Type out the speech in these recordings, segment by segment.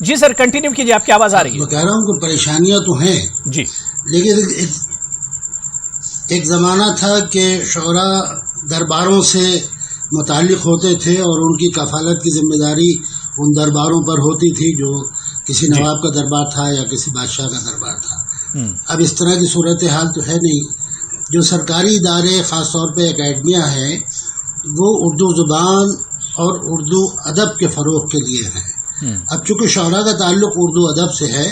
جی سر continue کیجیے, آپ کی آواز آ رہی میں ہے. کہہ رہا ہوں کہ پریشانیاں تو ہیں, جی لیکن ایک زمانہ تھا کہ شعراء درباروں سے متعلق ہوتے تھے اور ان کی کفالت کی ذمہ داری ان درباروں پر ہوتی تھی جو کسی نواب کا دربار تھا یا کسی بادشاہ کا دربار تھا. اب اس طرح کی صورتحال تو ہے نہیں. جو سرکاری ادارے خاص طور پہ اکیڈمیاں ہیں وہ اردو زبان اور اردو ادب کے فروغ کے لیے ہیں. اب چونکہ شعراء کا تعلق اردو ادب سے ہے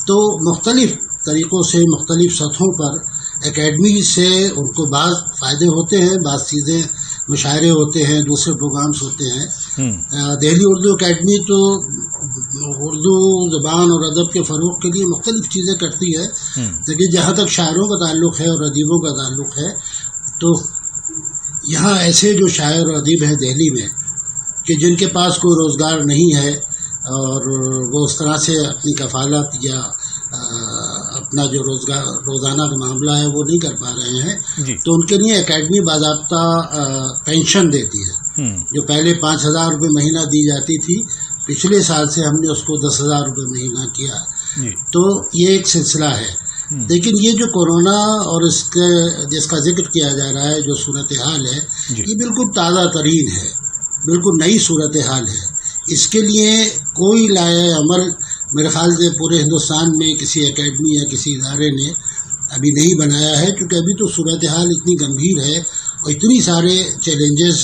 تو مختلف طریقوں سے مختلف سطحوں پر اکیڈمی سے ان کو بعض فائدے ہوتے ہیں, بعض چیزیں مشاعرے ہوتے ہیں, دوسرے پروگرامز ہوتے ہیں. دہلی اردو اکیڈمی تو اردو زبان اور ادب کے فروغ کے لیے مختلف چیزیں کرتی ہے, لیکن جہاں تک شاعروں کا تعلق ہے اور ادیبوں کا تعلق ہے تو یہاں ایسے جو شاعر اور ادیب ہیں دہلی میں کہ جن کے پاس کوئی روزگار نہیں ہے اور وہ اس طرح سے اپنی کفالت یا اپنا جو روزانہ کا معاملہ ہے وہ نہیں کر پا رہے ہیں, تو ان کے لیے اکیڈمی باضابطہ پینشن دیتی ہے. جو پہلے 5,000 روپے مہینہ دی جاتی تھی, پچھلے سال سے ہم نے اس کو 10,000 روپے مہینہ کیا. تو یہ ایک سلسلہ ہے. لیکن یہ جو کورونا اور اس کے جس کا ذکر کیا جا رہا ہے, جو صورتحال ہے, یہ بالکل تازہ ترین ہے, بالکل نئی صورتحال ہے. اس کے لیے کوئی لائحہ عمل میرے خیال سے پورے ہندوستان میں کسی اکیڈمی یا کسی ادارے نے ابھی نہیں بنایا ہے, کیونکہ ابھی تو صورتحال اتنی گمبھیر ہے اور اتنی سارے چیلنجز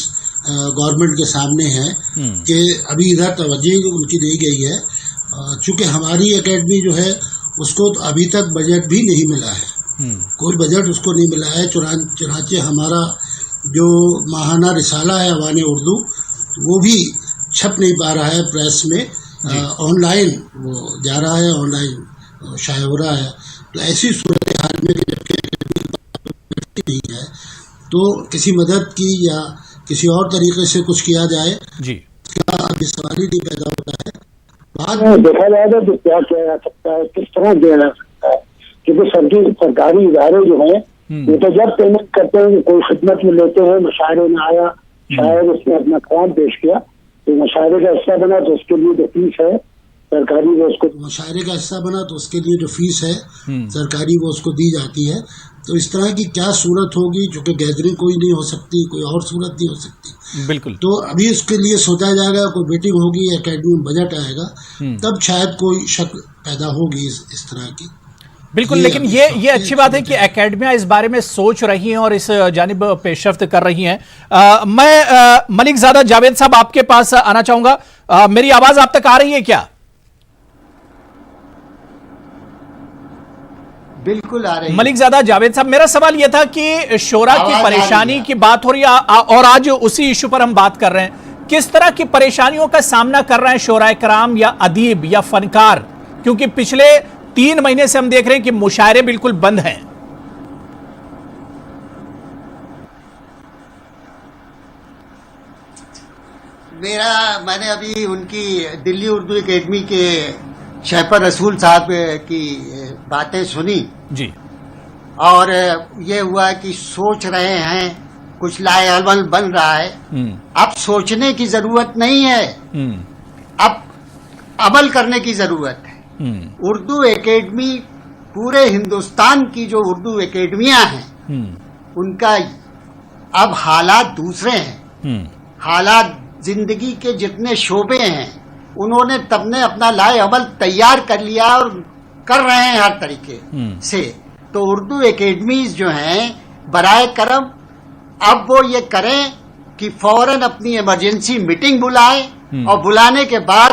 گورنمنٹ کے سامنے ہیں کہ ابھی ادھر توجہ ان کی نہیں گئی ہے. چونکہ ہماری اکیڈمی جو ہے اس کو تو ابھی تک بجٹ بھی نہیں ملا ہے, کوئی بجٹ اس کو نہیں ملا ہے. چنانچہ ہمارا جو ماہانہ رسالہ ہے اوان اردو وہ بھی چھپ نہیں پا رہا ہے پریس میں, آن لائن وہ جا رہا ہے, آن لائن شائع ہو رہا ہے. تو ایسی صورتحال میں جبکہ نہیں ہے تو کسی مدد کی یا کسی اور طریقے سے کچھ کیا جائے, کیا ابھی سوال ہی نہیں پیدا ہوتا ہے. بعد میں دیکھا جائے گا تو کیا کیا جا سکتا ہے, کس طرح کیا جا سکتا ہے, کیونکہ سرکاری ادارے جو ہیں وہ تو جب پیمنٹ کرتے ہیں کوئی خدمت میں لیتے ہیں, مشاعرے میں آیا شاید اس نے اپنا کام پیش کیا تو مشاعرے کا حصہ بنا تو اس کے لیے جو فیس ہے سرکاری وہ اس کو مشاعرے کا حصہ بنا تو اس کے لیے جو فیس ہے سرکاری وہ اس کو دی جاتی ہے. تو اس طرح کی کیا صورت ہوگی, چونکہ گیدرنگ کوئی نہیں ہو سکتی, کوئی اور صورت نہیں ہو سکتی. بالکل. تو ابھی اس کے لیے سوچا جائے گا, کوئی میٹنگ ہوگی, اکیڈمی میں بجٹ آئے گا, تب شاید کوئی شک پیدا ہوگی اس طرح کی. بالکل. لیکن یہ اچھی بات ہے کہ اکیڈمیاں اس بارے میں سوچ رہی ہیں اور اس جانب پیش رفت کر رہی ہیں. میں ملک زادہ جاوید صاحب آپ کے پاس آنا چاہوں گا. میری آواز آپ تک آ رہی ہے کیا؟ بالکل آ رہی ہے. ملک زادہ جاوید صاحب, میرا سوال یہ تھا کہ شعراء کی پریشانی کی بات ہو رہی ہے اور آج اسی ایشو پر ہم بات کر رہے ہیں. کس طرح کی پریشانیوں کا سامنا کر رہے ہیں شعراء کرام یا ادیب یا فنکار, کیونکہ پچھلے 3 مہینے سے ہم دیکھ رہے ہیں کہ مشاعرے بالکل بند ہیں. میں نے ابھی ان کی دلی اردو اکیڈمی کے شہپر رسول صاحب کی باتیں سنی جی, اور یہ ہوا کہ سوچ رہے ہیں, کچھ لائحہ عمل بن رہا ہے. اب سوچنے کی ضرورت نہیں ہے, اب عمل کرنے کی ضرورت ہے. اردو اکیڈمی پورے ہندوستان کی جو اردو اکیڈمیاں ہیں ان کا اب حالات دوسرے ہیں. حالات زندگی کے جتنے شعبے ہیں انہوں نے تب نے اپنا لائحہ عمل تیار کر لیا اور کر رہے ہیں ہر طریقے سے. تو اردو اکیڈمیز جو ہیں برائے کرم اب وہ یہ کریں کہ فوراً اپنی ایمرجنسی میٹنگ بلائیں اور بلانے کے بعد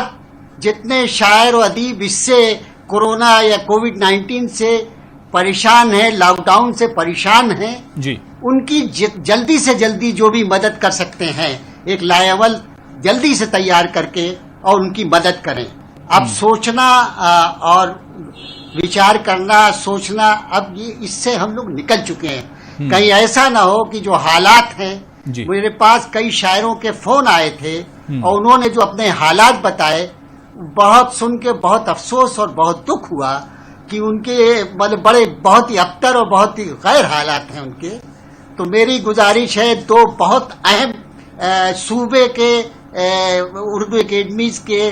جتنے شاعر و ادیب اس سے کورونا یا کووڈ-19 سے پریشان ہیں, لاک ڈاؤن سے پریشان ہیں, ان کی جلدی سے جلدی جو بھی مدد کر سکتے ہیں ایک لائحہ عمل جلدی سے تیار کر کے اور ان کی مدد کریں. اب سوچنا اور وچار کرنا, سوچنا, اب یہ اس سے ہم لوگ نکل چکے ہیں. کہیں ایسا نہ ہو کہ جو حالات ہیں, میرے پاس کئی شاعروں کے فون آئے تھے اور انہوں نے جو اپنے حالات بتائے, بہت سن کے بہت افسوس اور بہت دکھ ہوا کہ ان کے بڑے بہت ہی ابتر اور بہت ہی غیر حالات ہیں ان کے. تو میری گزارش ہے 2 بہت اہم صوبے کے اردو اکیڈمیز کے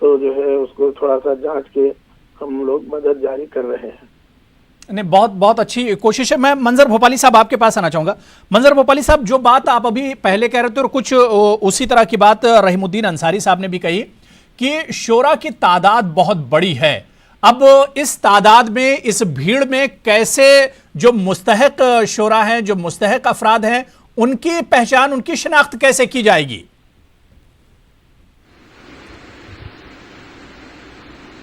تو جو ہے اس کو تھوڑا سا جانچ کے ہم لوگ مدد جاری کر رہے ہیں. نہیں، بہت بہت اچھی کوشش ہے. میں منظر بھوپالی صاحب آپ کے پاس آنا چاہوں گا. منظر بھوپالی صاحب، جو بات آپ ابھی پہلے کہہ رہے تھے اور کچھ اسی طرح کی بات رحیم الدین انصاری صاحب نے بھی کہی کہ شورا کی تعداد بہت بڑی ہے. اب اس تعداد میں، اس بھیڑ میں کیسے جو مستحق شورا ہیں، جو مستحق افراد ہیں، ان کی پہچان، ان کی شناخت کیسے کی جائے گی؟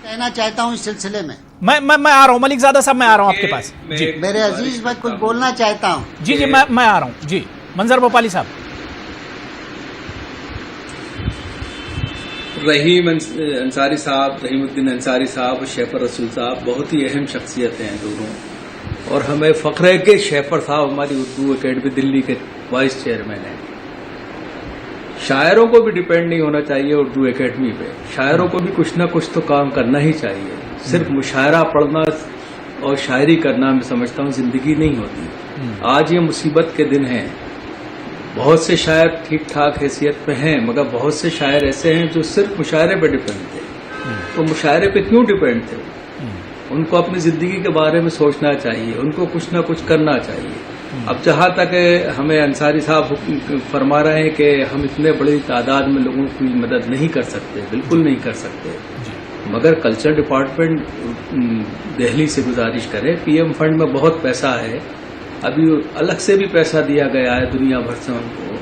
کہنا چاہتا ہوں اس سلسلے میں. میں آ رہا ہوں ملک زادہ صاحب، میں آ رہا ہوں آپ کے پاس. جی میرے عزیز، میں کچھ بولنا چاہتا ہوں. جی میں آ رہا ہوں. جی منظر بھوپالی صاحب. رحیم انصاری صاحب، رحیم الدین انصاری صاحب اور شیفر رسول صاحب بہت ہی اہم شخصیتیں ہیں دونوں، اور ہمیں فخر ہے کہ شیفر صاحب ہماری اردو اکیڈمی دلی کے وائس چیئرمین ہیں. شاعروں کو بھی ڈیپینڈ نہیں ہونا چاہیے اردو اکیڈمی پہ. شاعروں کو بھی کچھ نہ کچھ تو کام کرنا ہی چاہیے. صرف مشاعرہ پڑھنا اور شاعری کرنا میں سمجھتا ہوں زندگی نہیں ہوتی. آج یہ مصیبت کے دن ہیں. بہت سے شاعر ٹھیک ٹھاک حیثیت پہ ہیں، مگر بہت سے شاعر ایسے ہیں جو صرف مشاعرے پہ ڈیپینڈ تھے. تو مشاعرے پہ کیوں ڈیپینڈ تھے؟ ان کو اپنی زندگی کے بارے میں سوچنا چاہیے، ان کو کچھ نہ کچھ کرنا چاہیے. اب جہاں تک ہمیں انصاری صاحب فرما رہے ہیں کہ ہم اتنے بڑی تعداد میں لوگوں کی مدد نہیں کر سکتے، بالکل نہیں کر سکتے، مگر کلچر ڈپارٹمنٹ دہلی سے گزارش کرے. پی ایم فنڈ میں بہت پیسہ ہے، ابھی الگ سے بھی پیسہ دیا گیا ہے دنیا بھر سے ان کو.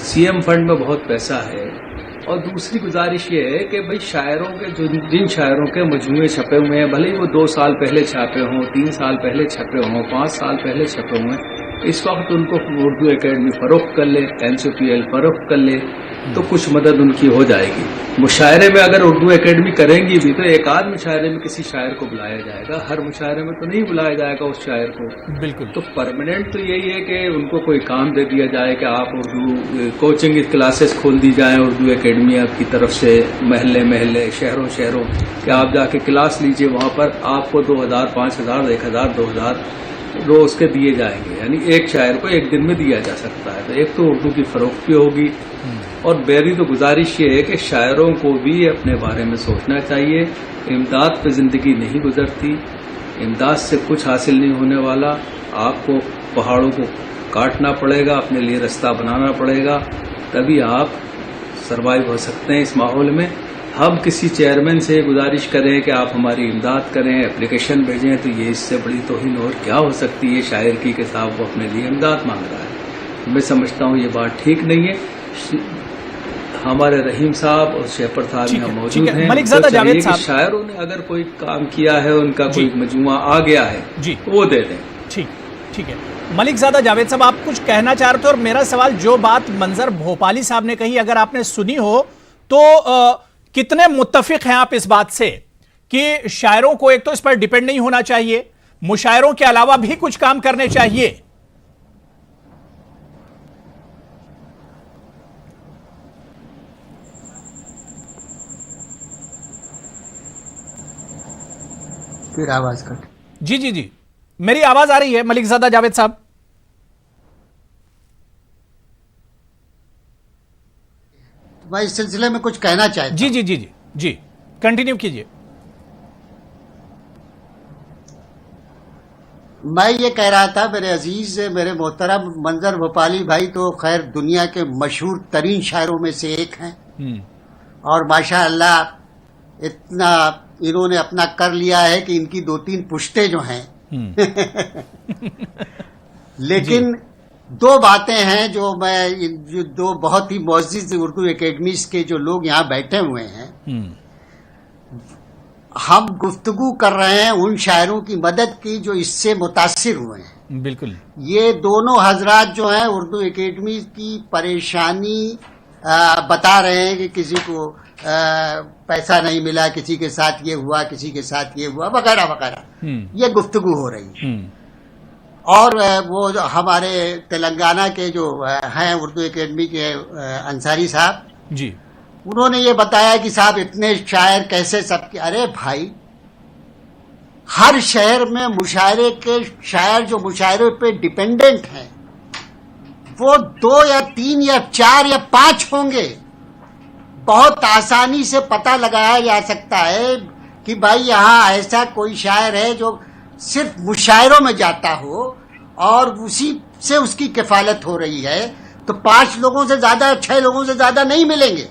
سی ایم فنڈ میں بہت پیسہ ہے. اور دوسری گزارش یہ ہے کہ بھئی شاعروں کے جن شاعروں کے مجموعے چھپے ہوئے ہیں، بھلے وہ 2 سال پہلے چھاپے ہوں، 3 سال پہلے چھپے ہوں، 5 سال پہلے چھپے ہوئے، اس وقت ان کو اردو اکیڈمی فروخت کر لے، NCPL فروخت کر لے تو کچھ مدد ان کی ہو جائے گی. مشاعرے میں اگر اردو اکیڈمی کریں گی بھی تو ایک آدھ مشاعرے میں کسی شاعر کو بلایا جائے گا، ہر مشاعرے میں تو نہیں بلایا جائے گا اس شاعر کو. بالکل. تو پرماننٹ تو یہی ہے کہ ان کو کوئی کام دے دیا جائے کہ آپ اردو کوچنگ کلاسز کھول دی جائیں اردو اکیڈمی کی طرف سے، محلے محلے، شہروں کہ آپ جا کے کلاس لیجئے. وہاں پر آپ کو 2000، 5000، 1000، 2000 روز کے دیے جائیں گے. یعنی ایک شاعر کو ایک دن میں دیا جا سکتا ہے. تو ایک تو اردو کی فروخت بھی ہوگی، اور میری تو گزارش یہ ہے کہ شاعروں کو بھی اپنے بارے میں سوچنا چاہیے. امداد پہ زندگی نہیں گزرتی، امداد سے کچھ حاصل نہیں ہونے والا. آپ کو پہاڑوں کو کاٹنا پڑے گا، اپنے لیے رستہ بنانا پڑے گا، تبھی آپ سروائیو ہو سکتے ہیں اس ماحول میں. ہم کسی چیئرمین سے گزارش کریں کہ آپ ہماری امداد کریں، اپلیکیشن بھیجیں، تو یہ اس سے بڑی توہین اور کیا ہو سکتی ہے شاعر کی کہ صاحب وہ اپنے لیے امداد مانگ رہا ہے. میں سمجھتا ہوں یہ بات ٹھیک نہیں ہے. ہمارے رحیم صاحب اور شیفر صاحب یہاں موجود ہیں. ملک زادہ جاوید صاحب، شاعروں نے اگر کوئی کام کیا ہے، ان کا کوئی مجموعہ آ گیا ہے وہ دے دیں. ٹھیک ہے. ملک زادہ جاوید صاحب، آپ کچھ کہنا چاہ رہے تھے، اور میرا سوال، جو بات منظر بھوپالی صاحب نے کہی اگر آپ نے سنی ہو تو کتنے متفق ہیں آپ اس بات سے کہ شاعروں کو ایک تو اس پر ڈیپینڈ نہیں ہونا چاہیے، مشاعروں کے علاوہ بھی کچھ کام کرنے چاہیے؟ پھر آواز کٹ. جی میری آواز آ رہی ہے ملک زادہ جاوید صاحب؟ میں اس سلسلے میں کچھ کہنا چاہتا ہوں. جی کنٹینیو کیجئے. میں یہ کہہ رہا تھا میرے عزیز، میرے محترم منظر بھوپالی بھائی تو خیر دنیا کے مشہور ترین شاعروں میں سے ایک ہیں، اور ماشاء اللہ اتنا انہوں نے اپنا کر لیا ہے کہ ان کی 2-3 پشتے جو ہیں لیکن 2 باتیں ہیں جو میں، جو 2 بہت ہی معزز اردو اکیڈمیز کے جو لوگ یہاں بیٹھے ہوئے ہیں، ہم گفتگو کر رہے ہیں ان شاعروں کی مدد کی جو اس سے متاثر ہوئے ہیں. بالکل. یہ دونوں حضرات جو ہیں اردو اکیڈمی کی پریشانی بتا رہے ہیں کہ کسی کو پیسہ نہیں ملا، کسی کے ساتھ یہ ہوا، کسی کے ساتھ یہ ہوا، وغیرہ وغیرہ. یہ گفتگو ہو رہی ہے. اور وہ جو ہمارے تلنگانہ کے جو ہیں اردو اکیڈمی کے انصاری صاحب، جی، انہوں نے یہ بتایا کہ صاحب اتنے شاعر کیسے سب کے. ارے بھائی، ہر شہر میں مشاعرے کے شاعر جو مشاعرے پہ ڈیپینڈنٹ ہیں وہ 2 یا 3 یا 4 یا 5 ہوں گے. بہت آسانی سے پتہ لگایا جا سکتا ہے کہ بھائی یہاں ایسا کوئی شاعر ہے جو صرف مشاعروں میں جاتا ہو اور اسی سے اس کی کفالت ہو رہی ہے، تو 5 لوگوں سے زیادہ 6 لوگوں سے زیادہ نہیں ملیں گے،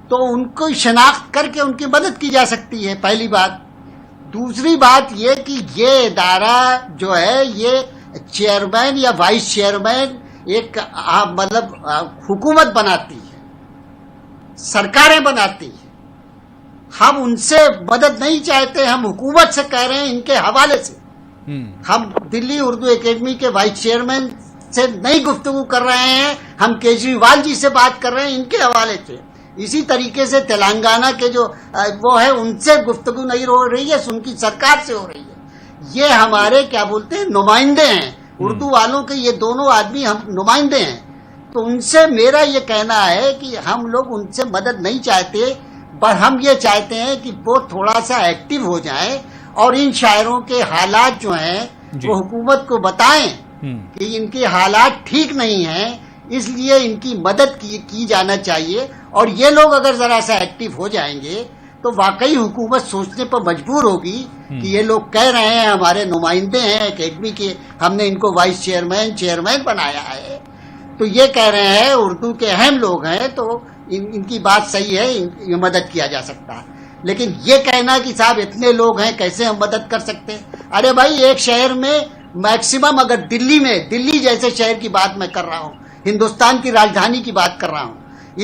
تو ان کو شناخت کر کے ان کی مدد کی جا سکتی ہے، پہلی بات۔ دوسری بات یہ کہ یہ ادارہ جو ہے یہ چیئرمین یا وائس چیئرمین ایک مطلب حکومت بناتی ہے، سرکاریں بناتی ہیں، ہم ان سے مدد نہیں چاہتے، ہم حکومت سے کہہ رہے ہیں ان کے حوالے سے۔ ہم دلی اردو اکیڈمی کے وائس چیئرمین سے نہیں گفتگو کر رہے ہیں، ہم کیجریوال جی سے بات کر رہے ہیں ان کے حوالے سے۔ اسی طریقے سے تلنگانہ کے جو وہ ہے ان سے گفتگو نہیں ہو رہی ہے، ان کی سرکار سے ہو رہی ہے۔ یہ ہمارے کیا بولتے ہیں نمائندے ہیں، اردو والوں کے یہ دونوں آدمی ہم نمائندے ہیں، تو ان سے میرا یہ کہنا ہے کہ ہم لوگ ان سے مدد نہیں چاہتے، پر ہم یہ چاہتے ہیں کہ وہ تھوڑا سا ایکٹیو ہو جائیں اور ان شاعروں کے حالات جو ہیں وہ حکومت کو بتائیں کہ ان کے حالات ٹھیک نہیں ہیں، اس لیے ان کی مدد کی جانا چاہیے، اور یہ لوگ اگر ذرا سا ایکٹیو ہو جائیں گے تو واقعی حکومت سوچنے پر مجبور ہوگی کہ یہ لوگ کہہ رہے ہیں ہمارے نمائندے ہیں اکیڈمی کے، ہم نے ان کو وائس چیئرمین بنایا ہے، تو یہ کہہ رہے ہیں اردو کے اہم لوگ ہیں، تو ان کی بات صحیح ہے، یہ مدد کیا جا سکتا ہے۔ لیکن یہ کہنا کہ صاحب اتنے لوگ ہیں کیسے ہم مدد کر سکتے ہیں؟ ارے بھائی ایک شہر میں میکسیمم، اگر دلی جیسے شہر کی بات میں کر رہا ہوں، ہندوستان کی راجدھانی کی بات کر رہا ہوں،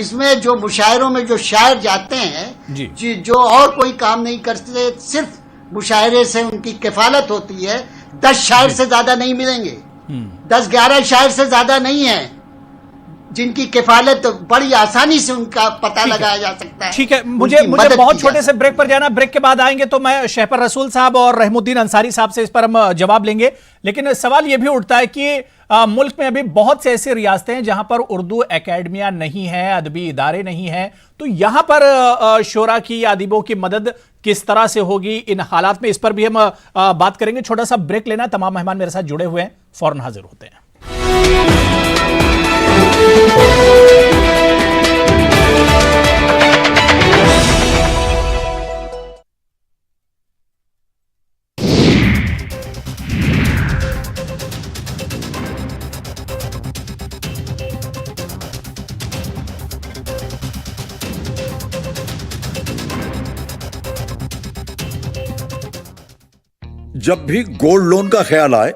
اس میں جو مشاعروں میں جو شاعر جاتے ہیں جو اور کوئی کام نہیں کرتے، صرف مشاعرے سے ان کی کفالت ہوتی ہے، 10 شاعر سے زیادہ نہیں ملیں گے، 10-11 شاعر سے زیادہ نہیں ہیں جن کی کفالت بڑی آسانی سے ان کا پتہ لگایا جا سکتا ہے۔ ٹھیک ہے، مجھے بہت چھوٹے سے بریک پر جانا، بریک کے بعد آئیں گے تو میں شہپر رسول صاحب اور رحم الدین انصاری صاحب سے اس پر ہم جواب لیں گے، لیکن سوال یہ بھی اٹھتا ہے کہ ملک میں ابھی بہت سے ایسی ریاستیں ہیں جہاں پر اردو اکیڈمیاں نہیں ہیں، ادبی ادارے نہیں ہیں، تو یہاں پر شعراء کی یا ادیبوں کی مدد کس طرح سے ہوگی ان حالات میں، اس پر بھی ہم بات کریں گے۔ چھوٹا سا بریک لینا، تمام مہمان میرے ساتھ جڑے ہوئے ہیں، فوراً حاضر ہوتے ہیں۔ جب بھی گولڈ لون کا خیال آئے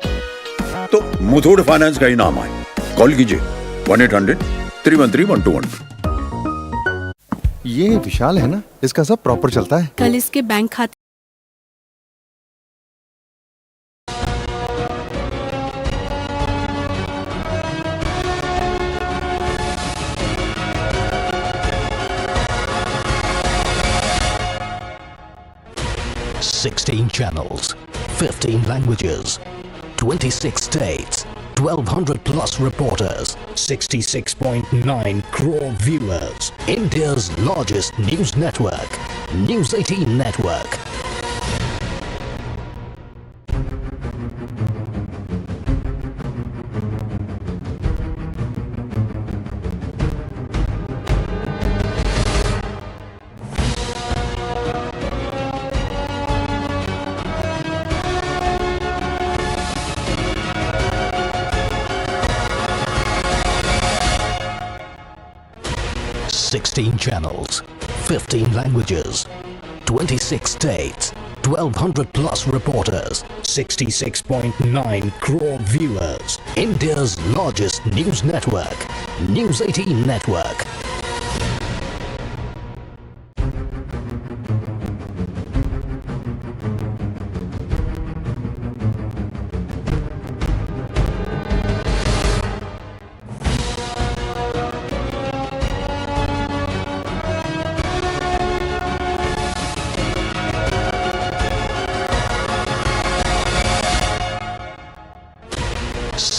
تو متھوٹ فائنانس کا ہی نام آئے۔ کال کیجئے 1-800-313-1212۔ یہ وشال ہے نا، اس کا سب پراپر چلتا ہے۔ کل اس کے بینک کھاتے $16 channels, 15 languages, 26 states, 1,200 plus reporters, 66.9 crore viewers. India's largest news network, News 18 Network. $16 channels, 15 languages, 26 states, 1,200 plus reporters, 66.9 crore viewers. India's largest news network, News 18 Network.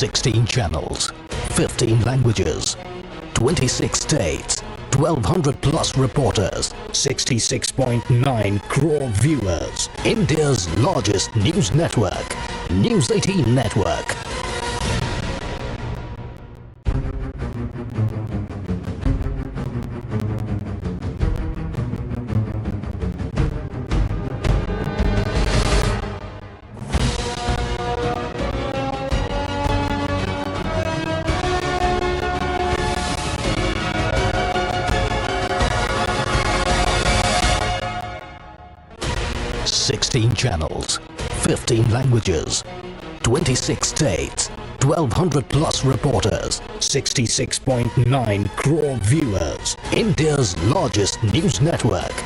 $16 channels, 15 languages, 26 states, 1,200 plus reporters, 66.9 crore viewers. India's largest news network, News 18 Network. 16 channels, 15 languages, 26 states, 1200 plus reporters, 66.9 crore viewers. India's largest news network.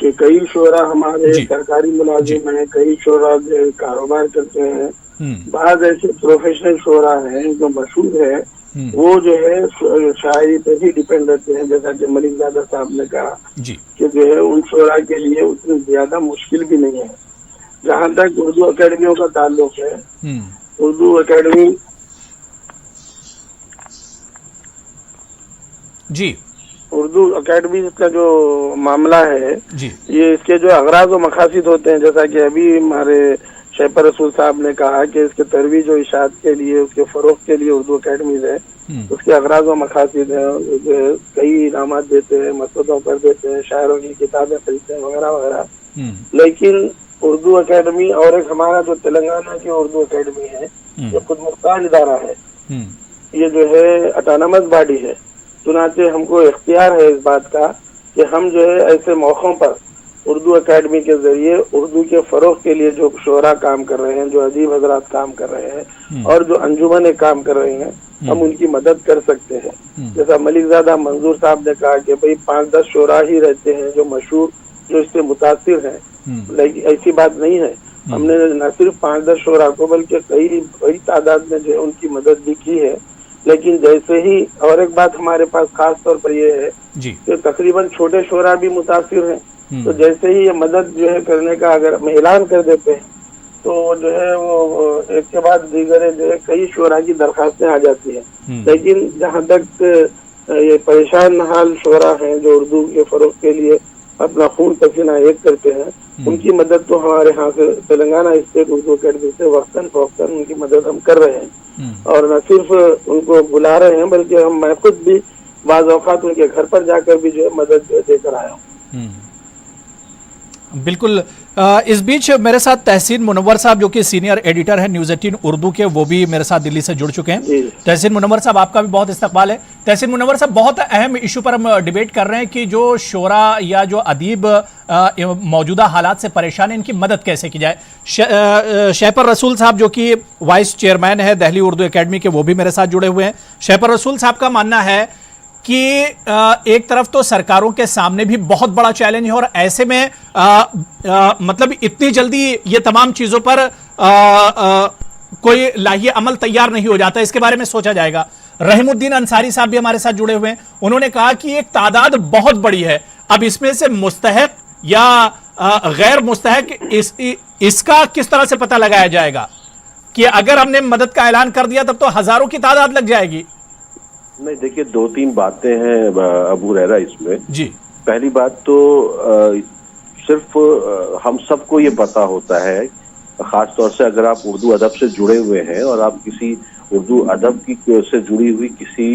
کہ کئی شعراء ہمارے سرکاری ملازم ہیں، کئی شعراء جو کاروبار کرتے ہیں، بعض ایسے پروفیشنل شعراء ہیں جو مشہور ہے، وہ جو ہے شاعری پہ ہی ڈیپینڈ رہتے ہیں. جیسا کہ ملک زادہ صاحب نے کہا کہ جو ہے ان شعراء کے لیے اتنی زیادہ مشکل بھی نہیں ہے. جہاں تک اردو اکیڈمیوں کا تعلق ہے، اردو اکیڈمی اردو اکیڈمی کا جو معاملہ ہے، یہ اس کے جو اغراض و مقاصد ہوتے ہیں، جیسا کہ ابھی ہمارے شیپر رسول صاحب نے کہا کہ اس کے ترویج و اشاعت کے لیے، اس کے فروغ کے لیے اردو اکیڈمیز ہے. اس کے اغراض و مقاصد ہیں، کئی انعامات دیتے ہیں، مسودوں پر دیتے ہیں، شاعروں کی کتابیں خریدتے ہیں وغیرہ وغیرہ. لیکن اردو اکیڈمی اور ایک ہمارا جو تلنگانہ کی اردو اکیڈمی ہے، یہ خود مختار ادارہ ہے، یہ جو ہے اٹانمس باڈی ہے. چنانچہ ہم کو اختیار ہے اس بات کا کہ ہم جو ہے ایسے موقعوں پر اردو اکیڈمی کے ذریعے اردو کے فروغ کے لیے جو شعراء کام کر رہے ہیں، جو ادیب حضرات کام کر رہے ہیں اور جو انجمنیں کام کر رہی ہیں، ہم ان کی مدد کر سکتے ہیں. جیسا ملک زادہ منظور صاحب نے کہا کہ بھئی 5-10 شعراء ہی رہتے ہیں جو مشہور، جو اس سے متاثر ہیں، لیکن ایسی بات نہیں ہے. ہم نے نہ صرف 5-10 شعراء کو بلکہ کئی تعداد میں جو ہے ان کی مدد بھی کی ہے. لیکن جیسے ہی، اور ایک بات ہمارے پاس خاص طور پر یہ ہے کہ تقریباً چھوٹے شعراء بھی متاثر ہیں، تو جیسے ہی یہ مدد جو ہے کرنے کا اگر ہم اعلان کر دیتے ہیں تو جو ہے وہ ایک کے بعد دیگر جو ہے کئی شعراء کی درخواستیں آ جاتی ہیں. لیکن جہاں تک یہ پریشان حال شعراء ہیں جو اردو کے فروغ کے لیے اپنا خون پسینہ ایک کرتے ہیں، ان کی مدد تو ہمارے ہاں سے تلنگانہ اسٹیٹ اردو اکیڈمی سے وقتاً فوقتاً ان کی مدد ہم کر رہے ہیں. اور نہ صرف ان کو بلا رہے ہیں بلکہ میں خود بھی بعض اوقات ان کے گھر پر جا کر بھی جو ہے مدد دے کر آیا ہوں. بالکل. اس بیچ میرے ساتھ تحسین منور صاحب جو کہ سینئر ایڈیٹر ہیں نیوز 18 اردو کے، وہ بھی میرے ساتھ دلی سے جڑ چکے ہیں. تحسین منور صاحب، آپ کا بھی بہت استقبال ہے. تحسین منور صاحب، بہت اہم ایشو پر ہم ڈیبیٹ کر رہے ہیں کہ جو شعراء یا جو ادیب موجودہ حالات سے پریشان ہیں، ان کی مدد کیسے کی جائے. شیپر رسول صاحب جو کہ وائس چیئرمین ہے دہلی اردو اکیڈمی کے، وہ بھی میرے ساتھ جڑے ہوئے ہیں. شیپر رسول صاحب کا ماننا ہے کہ ایک طرف تو سرکاروں کے سامنے بھی بہت بڑا چیلنج ہے، اور ایسے میں مطلب اتنی جلدی یہ تمام چیزوں پر کوئی لاہی عمل تیار نہیں ہو جاتا، اس کے بارے میں سوچا جائے گا. رحیم الدین انصاری صاحب بھی ہمارے ساتھ جڑے ہوئے ہیں. انہوں نے کہا کہ ایک تعداد بہت بڑی ہے، اب اس میں سے مستحق یا غیر مستحق اس کا کس طرح سے پتہ لگایا جائے گا کہ اگر ہم نے مدد کا اعلان کر دیا تب تو ہزاروں کی تعداد لگ جائے گی. نہیں، دیکھیے 2-3 باتیں ہیں ابو ریرا اس میں. پہلی بات تو صرف ہم سب کو یہ پتا ہوتا ہے، خاص طور سے اگر آپ اردو ادب سے جڑے ہوئے ہیں اور آپ کسی اردو ادب کی سے جڑی ہوئی کسی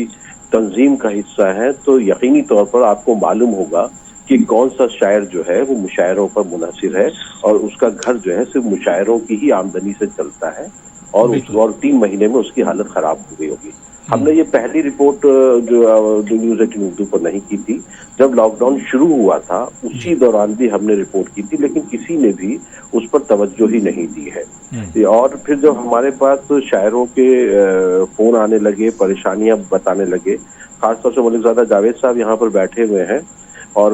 تنظیم کا حصہ ہیں، تو یقینی طور پر آپ کو معلوم ہوگا کہ کون سا شاعر جو ہے وہ مشاعروں پر منحصر ہے اور اس کا گھر جو ہے صرف مشاعروں کی ہی آمدنی سے چلتا ہے، اور 3 مہینے میں اس کی حالت خراب ہو گئی ہوگی. ہم نے یہ پہلی رپورٹ جو نیوز 18 اردو پر نہیں کی تھی، جب لاک ڈاؤن شروع ہوا تھا اسی دوران بھی ہم نے رپورٹ کی تھی، لیکن کسی نے بھی اس پر توجہ ہی نہیں دی ہے. اور پھر جب ہمارے پاس شاعروں کے فون آنے لگے، پریشانیاں بتانے لگے، خاص طور سے ملک زادہ جاوید صاحب یہاں پر بیٹھے ہوئے ہیں، اور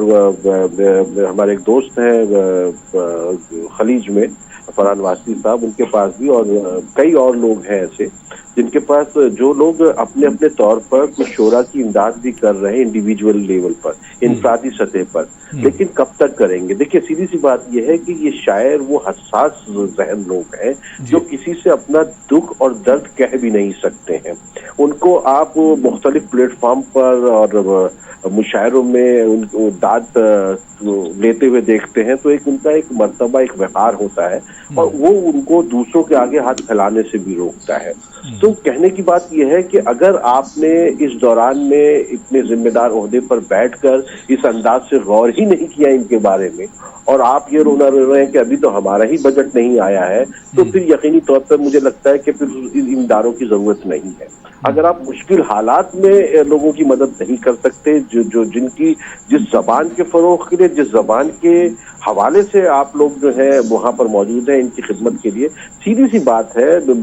ہمارے ایک دوست ہیں خلیج میں فرحان واسطی صاحب، ان کے پاس بھی، اور کئی اور لوگ ہیں ایسے جن کے پاس، جو لوگ اپنے اپنے طور پر کچھ شعراء کی امداد بھی کر رہے ہیں انڈیویجول لیول پر، انفرادی سطح پر، لیکن کب تک کریں گے؟ دیکھیے سیدھی سی بات یہ ہے کہ یہ شاعر وہ حساس ذہن لوگ ہیں جو کسی سے اپنا دکھ اور درد کہہ بھی نہیں سکتے ہیں. ان کو آپ مختلف پلیٹ فارم پر اور مشاعروں میں ان کو داد لیتے ہوئے دیکھتے ہیں، تو ان کا ایک مرتبہ، ایک وقار ہوتا ہے، اور وہ ان کو دوسروں کے آگے ہاتھ پھیلانے سے بھی روکتا ہے. تو کہنے کی بات یہ ہے کہ اگر آپ نے اس دوران میں اتنے ذمہ دار عہدے پر بیٹھ کر اس انداز سے غور ہی نہیں کیا ان کے بارے میں، اور آپ یہ رونا رو رہے ہیں کہ ابھی تو ہمارا ہی بجٹ نہیں آیا ہے، تو پھر یقینی طور پر مجھے لگتا ہے کہ پھر ان اداروں کی ضرورت نہیں ہے. اگر آپ مشکل حالات میں لوگوں کی مدد نہیں کر سکتے، جن کی جس زبان کے فروغ کے لیے، جس زبان کے حوالے سے آپ لوگ جو ہے وہاں پر موجود ہیں ان کی خدمت کے لیے، سیدھی سی بات ہے،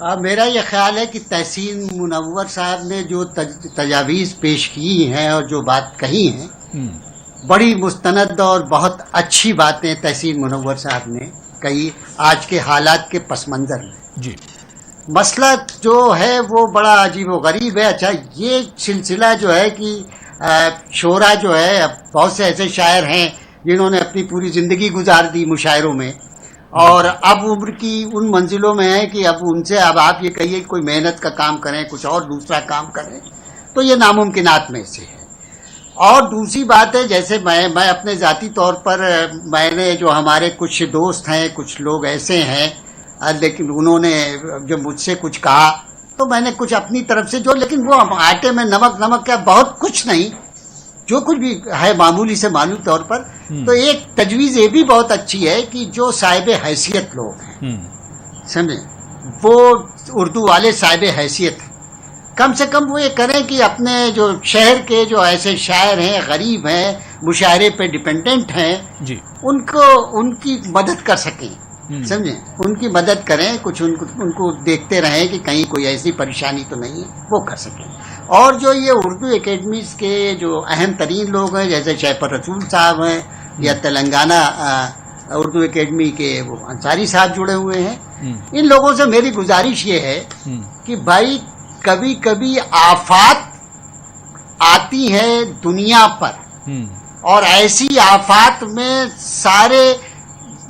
میرا یہ خیال ہے کہ تحسین منور صاحب نے جو تجاویز پیش کی ہیں اور جو بات کہی ہیں بڑی مستند اور بہت اچھی باتیں تحسین منور صاحب نے کہی آج کے حالات کے پس منظر میں. جی مسئلہ جو ہے وہ بڑا عجیب و غریب ہے. اچھا یہ سلسلہ جو ہے کہ شعرا جو ہے بہت سے ایسے شاعر ہیں جنہوں نے اپنی پوری زندگی گزار دی مشاعروں میں اور اب عمر کی ان منزلوں میں ہے کہ اب ان سے اب آپ یہ کہیے کہ کوئی محنت کا کام کریں کچھ اور دوسرا کام کریں تو یہ ناممکنات میں سے ہے. اور دوسری بات ہے جیسے میں اپنے ذاتی طور پر میں نے جو ہمارے کچھ دوست ہیں کچھ لوگ ایسے ہیں لیکن انہوں نے جب مجھ سے کچھ کہا تو میں نے کچھ اپنی طرف سے جو لیکن وہ آٹے میں نمک کیا بہت کچھ نہیں جو کچھ بھی ہے معمولی سے معلوم طور پر تو ایک تجویز یہ بھی بہت اچھی ہے کہ جو صاحب حیثیت لوگ ہیں سمجھے وہ اردو والے صاحب حیثیت ہیں کم سے کم وہ یہ کریں کہ اپنے جو شہر کے جو ایسے شاعر ہیں غریب ہیں مشاعرے پہ ڈپینڈنٹ ہیں جی ان کی مدد کر سکیں سمجھیں ان کی مدد کریں کچھ ان کو دیکھتے رہیں کہ کہیں کوئی ایسی پریشانی تو نہیں ہے وہ کر سکیں. اور جو یہ اردو اکیڈمیز کے جو اہم ترین لوگ ہیں جیسے شیپر رسول صاحب ہیں یا تلنگانہ اردو اکیڈمی کے وہ انصاری صاحب جڑے ہوئے ہیں ان لوگوں سے میری گزارش یہ ہے کہ بھائی کبھی کبھی آفات آتی ہے دنیا پر اور ایسی آفات میں سارے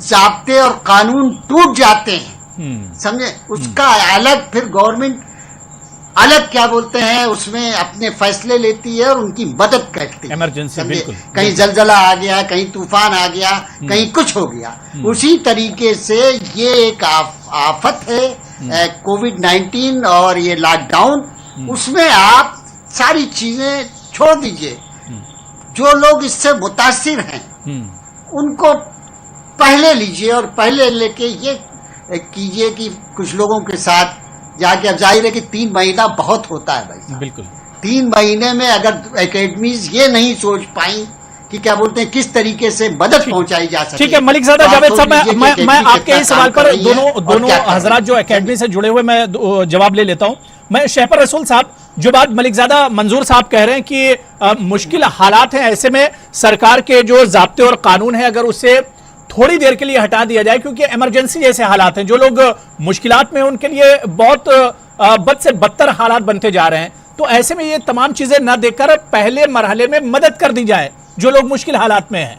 ضابطے اور قانون ٹوٹ جاتے ہیں سمجھے اس کا الگ پھر گورنمنٹ الگ کیا بولتے ہیں اس میں اپنے فیصلے لیتی ہے اور ان کی مدد کرتی ہے ایمرجنسی بالکل کہیں زلزلہ آ گیا کہیں طوفان آ گیا کہیں کچھ ہو گیا اسی طریقے سے یہ ایک آفت ہے کووڈ-19 اور یہ لاک ڈاؤن اس میں آپ ساری چیزیں چھوڑ دیجئے جو لوگ اس سے متاثر ہیں ان کو پہلے لیجئے اور پہلے لے کے یہ کیجئے کہ کچھ لوگوں کے ساتھ جا کے اب ظاہر ہے کہ 3 مہینہ بہت ہوتا ہے بھائی بالکل 3 مہینے میں اگر اکیڈمیز یہ نہیں سوچ پائیں کہ کیا بولتے ہیں کس طریقے سے مدد پہنچائی جا سکے. ٹھیک ہے ملک زادہ جاوید صاحب میں آپ کے اس سوال پر دونوں حضرات جو اکیڈمی سے جڑے ہوئے میں جواب لے لیتا ہوں. میں شیپر رسول صاحب جو بات ملک زادہ منظور صاحب کہہ رہے ہیں کہ مشکل حالات ہیں ایسے میں سرکار کے جو ضابطے اور قانون ہیں اگر اسے تھوڑی دیر کے لیے ہٹا دیا جائے کیونکہ ایمرجنسی جیسے حالات ہیں جو لوگ مشکلات میں ان کے لیے بہت بد سے بدتر حالات بنتے جا رہے ہیں تو ایسے میں یہ تمام چیزیں نہ دیکھ کر پہلے مرحلے میں مدد کر دی جائے جو لوگ مشکل حالات میں ہیں.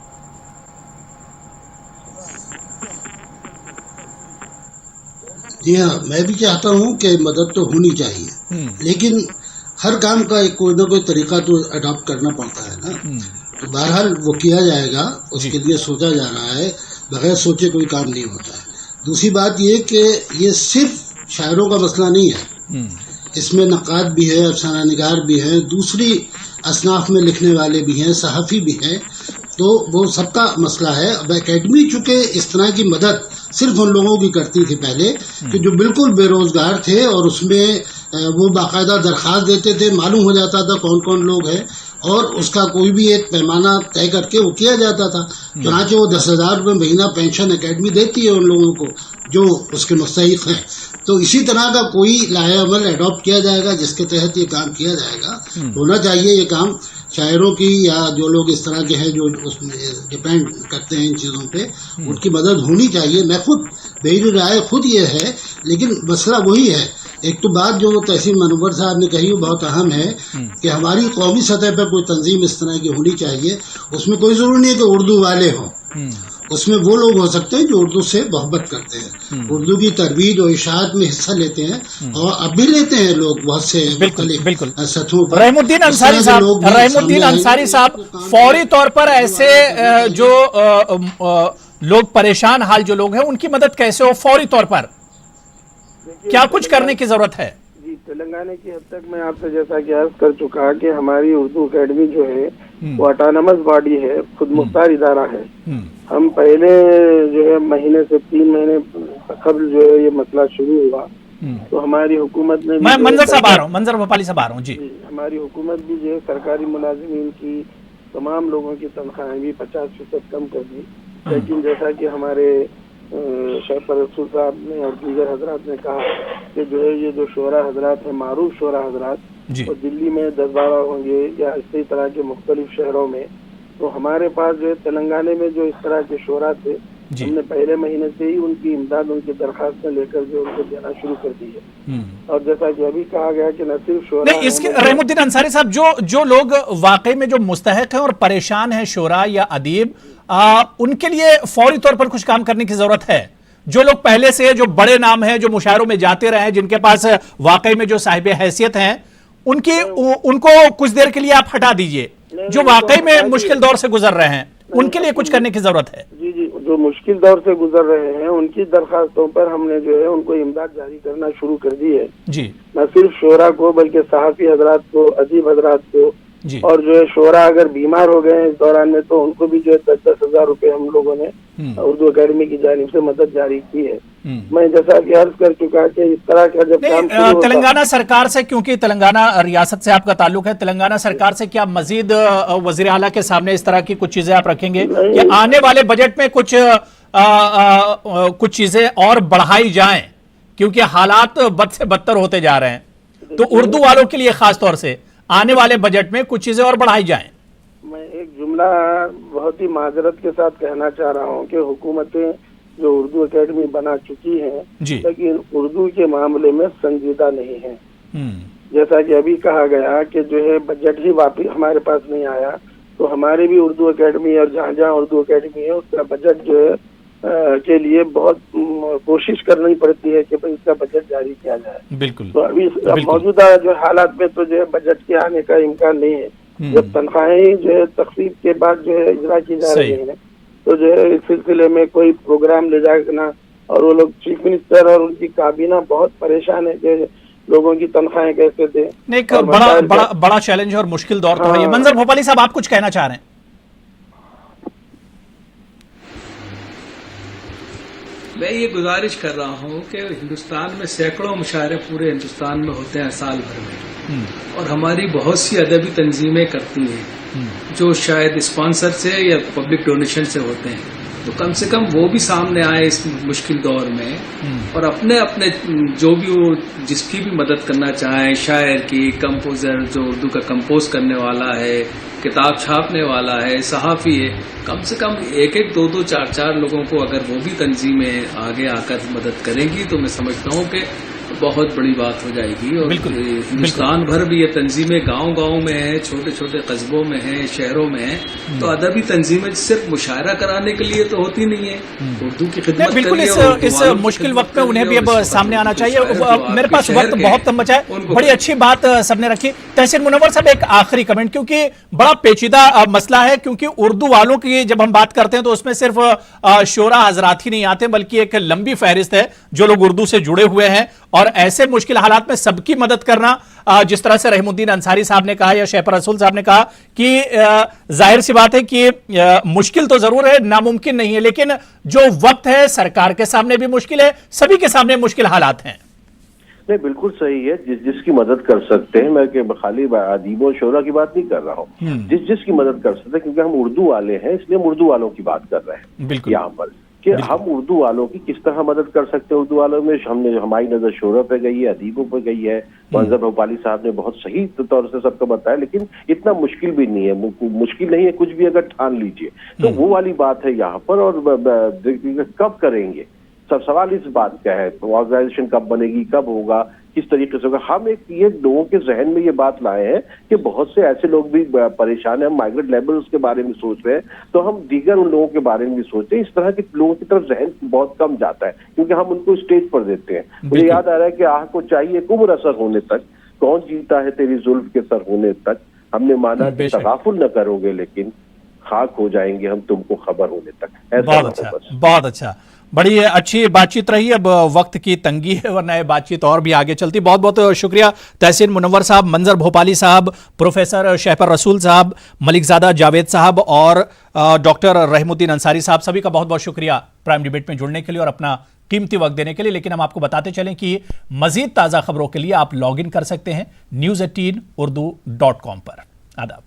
جی ہاں میں بھی چاہتا ہوں کہ مدد تو ہونی چاہیے لیکن ہر کام کا کوئی نہ کوئی طریقہ تو اڈاپٹ کرنا پڑتا ہے نا تو بہرحال وہ کیا جائے گا اس کے لیے سوچا جا رہا ہے بغیر سوچے کوئی کام نہیں ہوتا ہے. دوسری بات یہ کہ یہ صرف شاعروں کا مسئلہ نہیں ہے اس میں نقاد بھی ہے افسانہ نگار بھی ہیں دوسری اصناف میں لکھنے والے بھی ہیں صحافی بھی ہیں تو وہ سب کا مسئلہ ہے. اب اکیڈمی چونکہ اس طرح کی مدد صرف ان لوگوں کی کرتی تھی پہلے کہ جو بالکل بے روزگار تھے اور اس میں وہ باقاعدہ درخواست دیتے تھے معلوم ہو جاتا تھا کون کون لوگ ہیں اور اس کا کوئی بھی ایک پیمانہ طے کر کے وہ کیا جاتا تھا. چنانچہ وہ 10,000 روپے مہینہ پینشن اکیڈمی دیتی ہے ان لوگوں کو جو اس کے مستحق ہیں. تو اسی طرح کا کوئی لاہے عمل اڈاپٹ کیا جائے گا جس کے تحت یہ کام کیا جائے گا. ہونا چاہیے یہ کام شاعروں کی یا جو لوگ اس طرح کے ہیں جو اس میں ڈپینڈ کرتے ہیں ان چیزوں پہ ان کی مدد ہونی چاہیے. میں خود میری رائے خود یہ ہے لیکن مسئلہ وہی ہے. ایک تو بات جو تحسین منور صاحب نے کہی وہ بہت اہم ہے کہ ہماری قومی سطح پہ کوئی تنظیم اس طرح کی ہونی چاہیے. اس میں کوئی ضروری نہیں ہے کہ اردو والے ہوں اس میں وہ لوگ ہو سکتے ہیں جو اردو سے محبت کرتے ہیں اردو کی ترویج اور اشاعت میں حصہ لیتے ہیں اور اب بھی لیتے ہیں لوگ بہت سے بالکل سطحوں پر. رحم الدین انصاری صاحب فوری طور پر ایسے جو لوگ پریشان حال جو لوگ ہیں ان کی مدد کیسے ہو فوری طور پر کیا کچھ کرنے کی ضرورت ہے؟ جی تلنگانہ کی حد تک میں آپ سے جیسا کہ عرض کر چکا کہ ہماری اردو اکیڈمی جو ہے وہ آٹونمس باڈی ہے خود مختار ادارہ ہے. ہم پہلے جو ہے مہینے سے 3 مہینے قبل جو ہے یہ مسئلہ شروع ہوا تو ہماری حکومت نے میں منظر بھوپالی صاحب آ رہا ہوں جی ہماری حکومت بھی جو ہے سرکاری ملازمین کی تمام لوگوں کی تنخواہیں بھی 50% کم کر دی. لیکن جیسا کہ ہمارے شیخ رسول صاحب نے اور دیگر حضرات نے کہا کہ جو ہے یہ جو شعراء حضرات ہیں، معروف شعراء حضرات، وہ دلی میں 10-12 ہوں گے یا اسی طرح کے مختلف شہروں میں، تو ہمارے پاس جو ہے تلنگانے میں جو اس طرح کے شعراء تھے، ہم نے پہلے مہینے سے ہی ان کی امداد، ان کی درخواستیں لے کر جو ان کو دینا شروع کر دی ہے. اور جیسا کہ ابھی کہا گیا کہ نہ صرف شعراء، اس کے رحم الدین انصاری صاحب، جو لوگ واقعی میں جو مستحق ہیں اور پریشان ہیں، شعراء یا ادیب، ان کے لیے فوری طور پر کچھ کام کرنے کی ضرورت ہے. جو لوگ پہلے سے جو بڑے نام ہیں، جو مشاعروں میں جاتے رہے ہیں، جن کے پاس واقعی میں جو صاحب حیثیت ہیں، ان کو کچھ دیر کے لیے آپ ہٹا دیجئے. جو واقعی میں مشکل دور سے گزر رہے ہیں ان کے لیے کچھ کرنے کی ضرورت ہے. جی جو مشکل دور سے گزر رہے ہیں ان کی درخواستوں پر ہم نے جو ہے ان کو امداد جاری کرنا شروع کر دی ہے. جی نہ صرف شعراء کو بلکہ صحافی حضرات کو، ادیب حضرات کو، اور جو ہے شعراء اگر بیمار ہو گئے ہیں اس دوران میں تو ان کو بھی جو ہے 10-10 ہزار روپے ہم لوگوں نے اردو اکیڈمی کی جانب سے مدد جاری کی ہے. میں جیسا کہ عرض کر چکا کہ اس طرح کا جب کام تلنگانہ سرکار سے، کیونکہ تلنگانہ ریاست سے آپ کا تعلق ہے، تلنگانہ سرکار سے کیا مزید وزیر اعلیٰ کے سامنے اس طرح کی کچھ چیزیں آپ رکھیں گے کہ آنے والے بجٹ میں کچھ چیزیں اور بڑھائی جائیں، کیونکہ حالات بد سے بدتر ہوتے جا رہے ہیں، تو اردو والوں کے لیے خاص طور سے آنے والے بجٹ میں کچھ چیزیں اور بڑھائی جائیں؟ میں ایک جملہ بہت ہی معذرت کے ساتھ کہنا چاہ رہا ہوں کہ حکومتیں جو اردو اکیڈمی بنا چکی ہیں لیکن اردو کے معاملے میں سنجیدہ نہیں ہیں. جیسا کہ ابھی کہا گیا کہ جو ہے بجٹ ہی واپس ہمارے پاس نہیں آیا، تو ہماری بھی اردو اکیڈمی اور جہاں جہاں اردو اکیڈمی ہے اس کا بجٹ جو ہے کے لیے بہت کوشش کرنی پڑتی ہے کہ اس کا بجٹ جاری کیا جائے. بالکل. تو ابھی موجودہ جو حالات میں تو جو ہے بجٹ کے آنے کا امکان نہیں ہے. جب تنخواہیں جو ہے تخفیف کے بعد جو ہے اجرا کی جا رہی ہیں تو جو ہے اس سلسلے میں کوئی پروگرام لے جانا، اور وہ لوگ چیف منسٹر اور ان کی کابینہ بہت پریشان ہے کہ لوگوں کی تنخواہیں کیسے دیں. ایک بڑا چیلنج اور مشکل دور تو ہے. منظر بھوپالی صاحب، آپ کچھ کہنا چاہ رہے ہیں؟ میں یہ گزارش کر رہا ہوں کہ ہندوستان میں سینکڑوں مشاعرے پورے ہندوستان میں ہوتے ہیں سال بھر میں، اور ہماری بہت سی ادبی تنظیمیں کرتی ہیں جو شاید اسپانسر سے یا پبلک ڈونیشن سے ہوتے ہیں. تو کم سے کم وہ بھی سامنے آئے اس مشکل دور میں اور اپنے جو بھی وہ جس کی بھی مدد کرنا چاہیں، شاعر کی، کمپوزر جو اردو کا کمپوز کرنے والا ہے، کتاب چھاپنے والا ہے، صحافی ہے، کم سے کم 1-1, 2-2, 4-4 لوگوں کو اگر وہ بھی تنظیمیں آگے آ کر مدد کریں گی تو میں سمجھتا ہوں کہ بہت بڑی بات ہو جائے گی. اور ہندوستان بھر بھی یہ تنظیمیں گاؤں میں ہیں، چھوٹے چھوٹے قصبوں میں ہیں، شہروں میں ہیں. تو ادبی تنظیمیں صرف مشاعرہ کرانے کے لیے تو ہوتی نہیں ہیں، اردو کی خدمت بالکل. اس مشکل وقت میں انہیں بھی اب سامنے آنا چاہیے. میرے پاس وقت بہت کم بچا ہے. بڑی اچھی بات سب نے رکھی. تحسین منور صاحب، ایک آخری کمنٹ، کیونکہ بڑا پیچیدہ مسئلہ ہے، کیونکہ اردو والوں کی جب ہم بات کرتے ہیں تو اس میں صرف شعراء حضرات ہی نہیں آتے، بلکہ ایک لمبی فہرست ہے جو لوگ اردو سے جڑے ہوئے ہیں. اور ایسے مشکل حالات میں سب کی مدد کرنا، جس طرح سے رحم الدین انصاری صاحب نے کہا یا شیخ رسول صاحب نے کہا کہ ظاہر سی بات ہے کہ مشکل تو ضرور ہے، ناممکن نہیں ہے، لیکن جو وقت ہے سرکار کے سامنے بھی مشکل ہے، سبھی کے سامنے مشکل حالات ہیں. نہیں، بالکل صحیح ہے. جس کی مدد کر سکتے ہیں، میں کہ خالی ادیبوں شعراء کی بات نہیں کر رہا ہوں، جس کی مدد کر سکتے ہیں، کیونکہ ہم اردو والے ہیں اس لیے ہم اردو والوں کی بات کر رہے ہیں. بالکل. یہاں پر کہ ہم اردو والوں کی کس طرح مدد کر سکتے ہیں. اردو والوں میں ہماری نظر شعراء پہ گئی ہے، ادیبوں پہ گئی ہے. منظر بھوپالی صاحب نے بہت صحیح طور سے سب کو بتایا، لیکن اتنا مشکل بھی نہیں ہے. مشکل نہیں ہے، کچھ بھی اگر ٹھان لیجئے تو وہ والی بات ہے یہاں پر. اور کب کریں گے، سب سوال اس بات کا ہے. آرگنائزیشن کب بنے گی، کب ہوگا، کس طریقے سے ہوگا. ہم یہ لوگوں کے ذہن میں یہ بات لائے ہیں کہ بہت سے ایسے لوگ بھی پریشان ہیں. ہم مائیگرنٹ لیبرز کے بارے میں سوچ رہے ہیں تو ہم دیگر ان لوگوں کے بارے میں بھی سوچتے ہیں. اس طرح کے لوگوں کی طرف ذہن بہت کم جاتا ہے کیونکہ ہم ان کو اسٹیج پر دیتے ہیں. مجھے یاد آ رہا ہے کہ آہ کو چاہیے کمر اثر ہونے تک، کون جیتا ہے تیری زلف کے سر ہونے تک. ہم نے مانا کہ تغافل نہ کرو گے لیکن خاک ہو جائیں گے ہم تم کو خبر ہونے تک. بہت اچھا. بڑی اچھی بات چیت رہی. اب وقت کی تنگی ہے ورنہ یہ بات چیت اور بھی آگے چلتی. بہت بہت شکریہ تحسین منور صاحب، منظر بھوپالی صاحب، پروفیسر شیخ رسول صاحب، ملک زادہ جاوید صاحب اور ڈاکٹر رحم الدین انصاری صاحب، سبھی کا بہت بہت شکریہ پرائم ڈیبیٹ میں جڑنے کے لیے اور اپنا قیمتی وقت دینے کے لیے. لیکن ہم آپ کو بتاتے چلیں کہ مزید تازہ خبروں کے لیے آپ لاگ ان کر سکتے ہیں news18urdu.com پر. آداب.